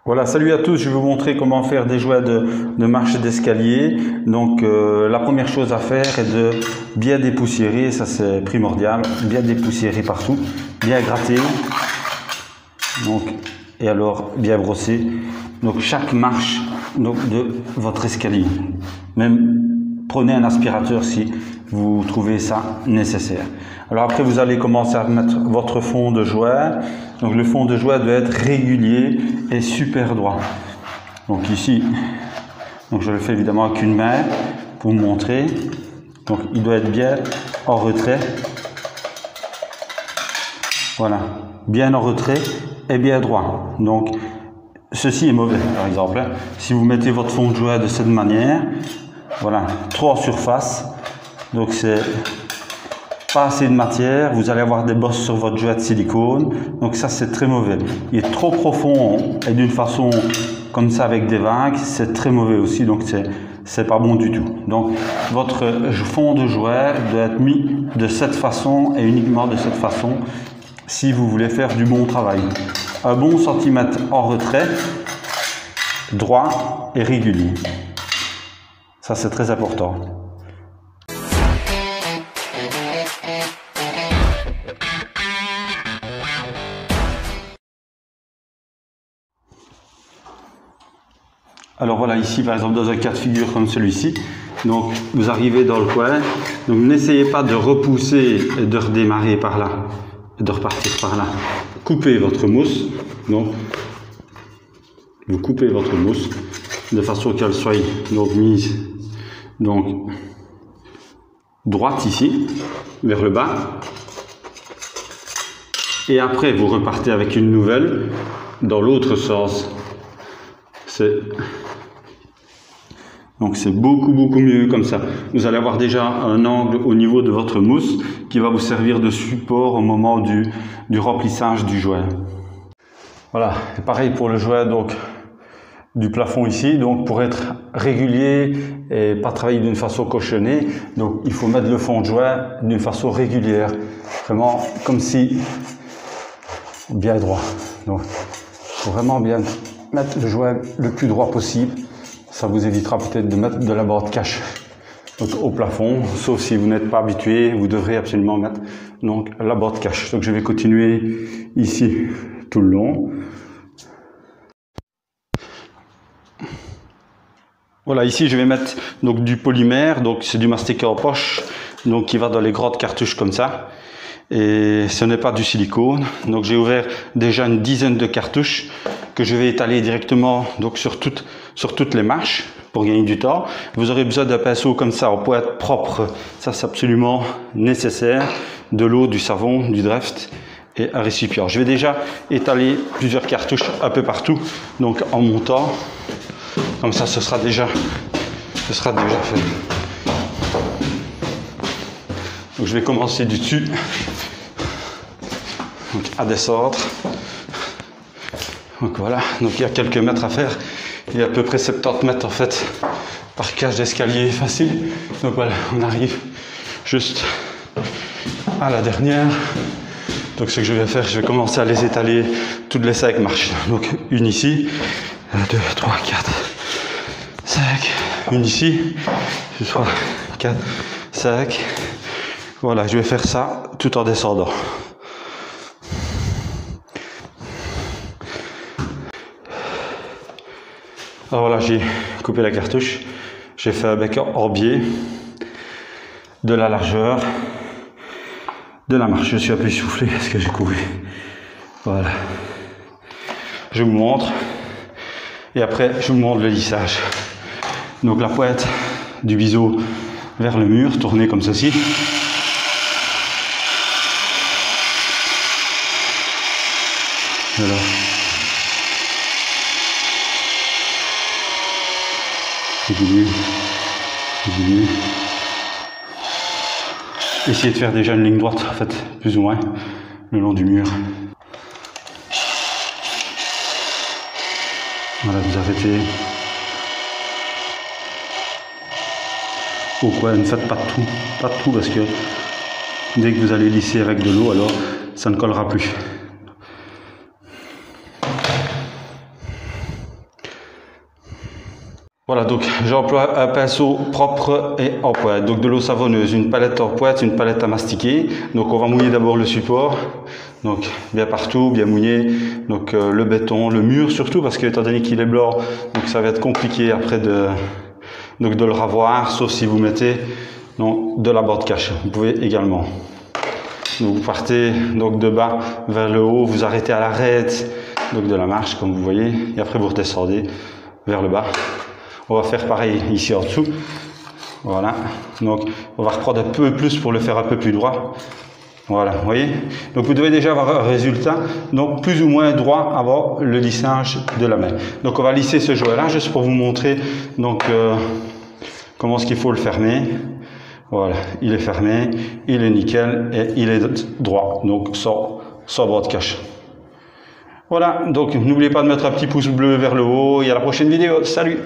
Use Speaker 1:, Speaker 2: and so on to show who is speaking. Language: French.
Speaker 1: Voilà, salut à tous, je vais vous montrer comment faire des jouets de marche d'escalier. Donc la première chose à faire est de bien dépoussiérer, ça c'est primordial, bien dépoussiérer partout, bien gratter, donc, et alors bien brosser. Donc chaque marche de votre escalier. Même prenez un aspirateur si vous trouvez ça nécessaire. Alors après vous allez commencer à mettre votre fond de jouet. Donc le fond de jouet doit être régulier et super droit. Donc ici, donc je le fais évidemment avec une main pour vous montrer. Donc il doit être bien en retrait. Voilà, bien en retrait et bien droit. Donc ceci est mauvais par exemple. Si vous mettez votre fond de jouet de cette manière, voilà, trop en surface, donc c'est pas assez de matière, vous allez avoir des bosses sur votre jouet de silicone, donc ça c'est très mauvais. Il est trop profond et d'une façon comme ça avec des vagues, c'est très mauvais aussi, donc c'est pas bon du tout. Donc votre fond de jouet doit être mis de cette façon et uniquement de cette façon si vous voulez faire du bon travail. Un bon centimètre en retrait, droit et régulier. Ça c'est très important. Alors voilà, ici par exemple dans un cas de figure comme celui-ci, donc vous arrivez dans le coin, donc n'essayez pas de repousser et de redémarrer par là, et de repartir par là. Coupez votre mousse, donc vous coupez votre mousse de façon qu'elle soit donc mise donc droite ici, vers le bas, et après vous repartez avec une nouvelle dans l'autre sens. Donc c'est beaucoup mieux comme ça. Vous allez avoir déjà un angle au niveau de votre mousse qui va vous servir de support au moment du remplissage du jouet. Voilà, et pareil pour le jouet donc du plafond ici. Donc pour être régulier et pas travailler d'une façon cochonnée, donc il faut mettre le fond de jouet d'une façon régulière, vraiment comme si bien droit. Donc il faut vraiment bien mettre le jouet le plus droit possible. Ça vous évitera peut-être de mettre de la boîte cache au plafond, sauf si vous n'êtes pas habitué, vous devrez absolument mettre donc la boîte cache. Donc je vais continuer ici tout le long. Voilà, ici je vais mettre donc du polymère, donc c'est du mastic en poche, donc qui va dans les grandes cartouches comme ça. Et ce n'est pas du silicone. Donc j'ai ouvert déjà une dizaine de cartouches que je vais étaler directement donc sur toutes les marches pour gagner du temps. Vous aurez besoin d'un pinceau comme ça en pointe propre, ça c'est absolument nécessaire, de l'eau, du savon, du Dreft et un récipient. Je vais déjà étaler plusieurs cartouches un peu partout, donc en montant, comme ça ce sera déjà fait. Donc je vais commencer du dessus, donc à descendre. Donc voilà, donc il y a quelques mètres à faire, il y a à peu près 70 mètres en fait par cage d'escalier facile. Donc voilà, on arrive juste à la dernière. Donc ce que je vais faire, je vais commencer à les étaler toutes les 5 marches. Donc une ici, 2, 3, 4, 5, une ici, 3, 4, 5. Voilà, je vais faire ça tout en descendant. Alors voilà, j'ai coupé la cartouche, j'ai fait un bec en biais de la largeur de la marche. Je suis un peu essoufflé parce que j'ai couru. Voilà. Je vous montre et après je vous montre le lissage. Donc la pointe du biseau vers le mur, tournée comme ceci. Voilà. Régulier. Essayez de faire déjà une ligne droite, en fait, plus ou moins, le long du mur. Voilà, vous arrêtez. Pourquoi ne faites pas de trou, parce que dès que vous allez lisser avec de l'eau, alors ça ne collera plus. Voilà, donc j'emploie un pinceau propre et en pointe, donc de l'eau savonneuse, une palette en pointe, une palette à mastiquer. Donc on va mouiller d'abord le support, donc bien partout, bien mouillé, donc le béton, le mur surtout, parce que étant donné qu'il est blanc, donc ça va être compliqué après de le ravoir, sauf si vous mettez de la bande cache, vous pouvez également. Donc vous partez donc de bas vers le haut, vous arrêtez à l'arête donc de la marche comme vous voyez, et après vous redescendez vers le bas. On va faire pareil ici en dessous. Voilà. Donc, on va reprendre un peu plus pour le faire un peu plus droit. Voilà, vous voyez. Donc, vous devez déjà avoir un résultat, donc plus ou moins droit avant le lissage de la main. Donc, on va lisser ce joint-là juste pour vous montrer donc comment est-ce qu'il faut le fermer. Voilà, il est fermé, il est nickel et il est droit, donc sans bord de cache. Voilà, donc n'oubliez pas de mettre un petit pouce bleu vers le haut et à la prochaine vidéo. Salut!